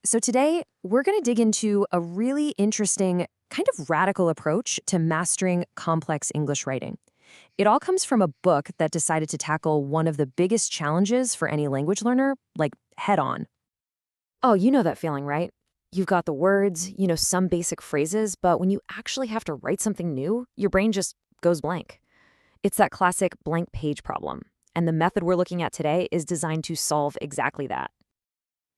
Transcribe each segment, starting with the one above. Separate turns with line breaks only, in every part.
So today, we're going to dig into a really interesting, kind of radical approach to mastering complex English writing. It all comes from a book that decided to tackle one of the biggest challenges for any language learner, like head on. Oh, you know that feeling, right? You've got the words, some basic phrases, but when you actually have to write something new, your brain just goes blank. It's that classic blank page problem. And the method we're looking at today is designed to solve exactly that.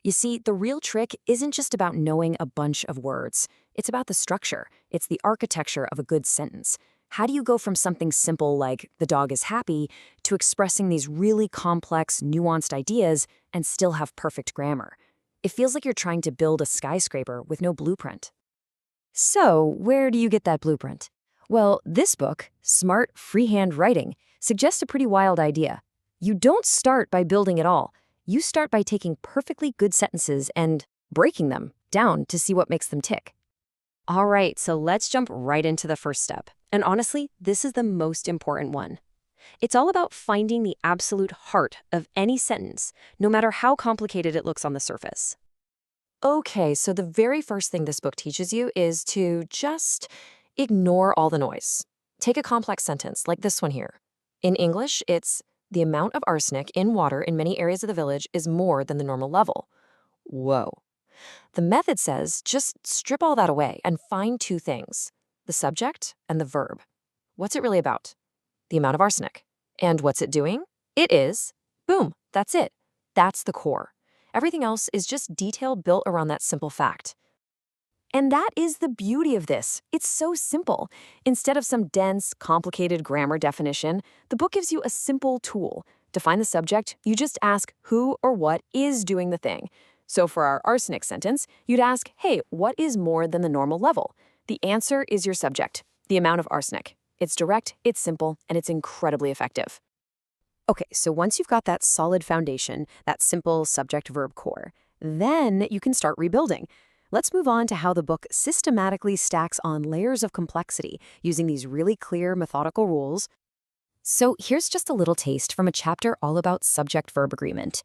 You see, the real trick isn't just about knowing a bunch of words. It's about the structure. It's the architecture of a good sentence. How do you go from something simple like, the dog is happy, to expressing these really complex, nuanced ideas and still have perfect grammar? It feels like you're trying to build a skyscraper with no blueprint. So, where do you get that blueprint? Well, this book, Smart Freehand Writing, suggests a pretty wild idea. You don't start by building it all. You start by taking perfectly good sentences and breaking them down to see what makes them tick. All right, so let's jump right into the first step. And honestly, this is the most important one. It's all about finding the absolute heart of any sentence, no matter how complicated it looks on the surface. Okay, so the very first thing this book teaches you is to just ignore all the noise. Take a complex sentence like this one here. In English, it's the amount of arsenic in water in many areas of the village is more than the normal level. Whoa. The method says just strip all that away and find two things, the subject and the verb. What's it really about? The amount of arsenic. And what's it doing? It is, boom, that's it. That's the core. Everything else is just detail built around that simple fact. And that is the beauty of this. It's so simple. Instead of some dense, complicated grammar definition, the book gives you a simple tool. To find the subject, you just ask who or what is doing the thing. So for our arsenic sentence, you'd ask, hey, what is more than the normal level? The answer is your subject, the amount of arsenic. It's direct, it's simple, and it's incredibly effective. Okay, so once you've got that solid foundation, that simple subject-verb core, then you can start rebuilding. Let's move on to how the book systematically stacks on layers of complexity using these really clear, methodical rules. So here's just a little taste from a chapter all about subject-verb agreement.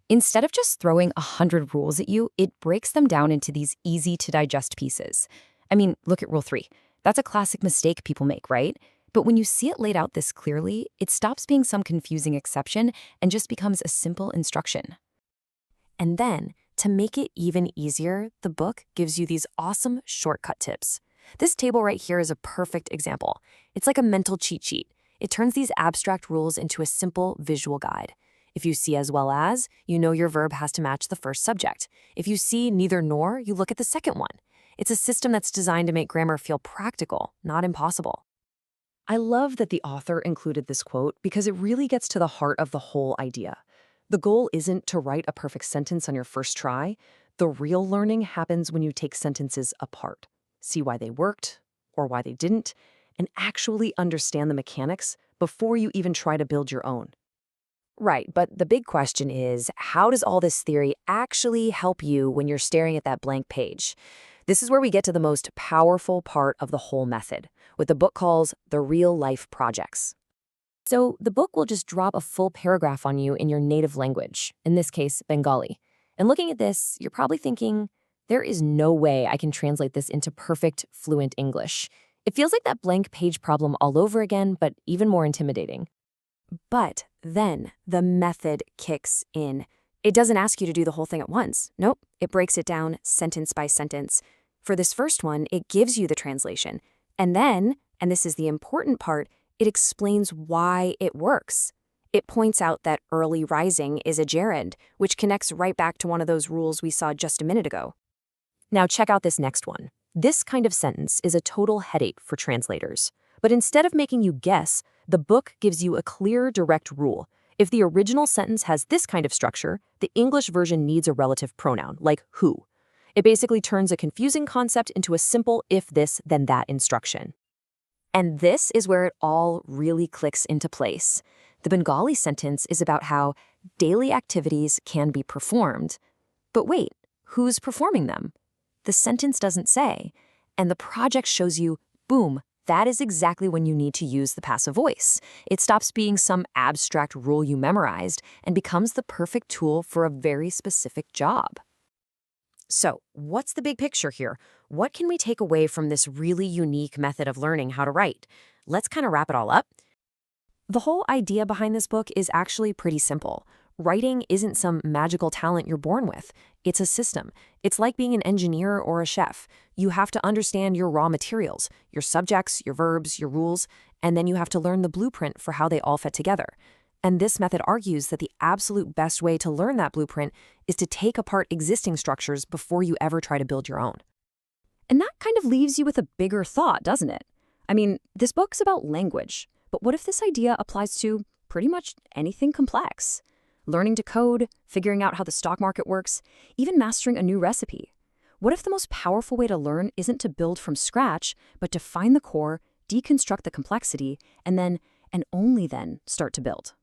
Instead of just throwing 100 rules at you, it breaks them down into these easy-to-digest pieces. I mean, look at Rule 3. That's a classic mistake people make, right? But when you see it laid out this clearly, it stops being some confusing exception and just becomes a simple instruction. And then, to make it even easier, the book gives you these awesome shortcut tips. This table right here is a perfect example. It's like a mental cheat sheet. It turns these abstract rules into a simple visual guide. If you see as well as, you know your verb has to match the first subject. If you see neither nor, you look at the second one. It's a system that's designed to make grammar feel practical, not impossible. I love that the author included this quote because it really gets to the heart of the whole idea. The goal isn't to write a perfect sentence on your first try. The real learning happens when you take sentences apart, see why they worked or why they didn't, and actually understand the mechanics before you even try to build your own. Right, but the big question is, how does all this theory actually help you when you're staring at that blank page? This is where we get to the most powerful part of the whole method, what the book calls the real-life projects. So the book will just drop a full paragraph on you in your native language, in this case, Bengali. And looking at this, you're probably thinking, there is no way I can translate this into perfect, fluent English. It feels like that blank page problem all over again, but even more intimidating. But then the method kicks in. It doesn't ask you to do the whole thing at once. Nope, it breaks it down sentence by sentence. For this first one, it gives you the translation. And then, and this is the important part, it explains why it works. It points out that early rising is a gerund, which connects right back to one of those rules we saw just a minute ago. Now check out this next one. This kind of sentence is a total headache for translators. But instead of making you guess, the book gives you a clear, direct rule. If the original sentence has this kind of structure, the English version needs a relative pronoun, like who. It basically turns a confusing concept into a simple if this, then that instruction. And this is where it all really clicks into place. The Bengali sentence is about how daily activities can be performed. But wait, who's performing them? The sentence doesn't say. And the project shows you, boom, that is exactly when you need to use the passive voice. It stops being some abstract rule you memorized and becomes the perfect tool for a very specific job. So, what's the big picture here? What can we take away from this really unique method of learning how to write? Let's kind of wrap it all up. The whole idea behind this book is actually pretty simple. Writing isn't some magical talent you're born with. It's a system. It's like being an engineer or a chef. You have to understand your raw materials, your subjects, your verbs, your rules, and then you have to learn the blueprint for how they all fit together. And this method argues that the absolute best way to learn that blueprint is to take apart existing structures before you ever try to build your own.
And that kind of leaves you with a bigger thought, doesn't it? I mean, this book's about language, but what if this idea applies to pretty much anything complex? Learning to code, figuring out how the stock market works, even mastering a new recipe. What if the most powerful way to learn isn't to build from scratch, but to find the core, deconstruct the complexity, and then, and only then, start to build?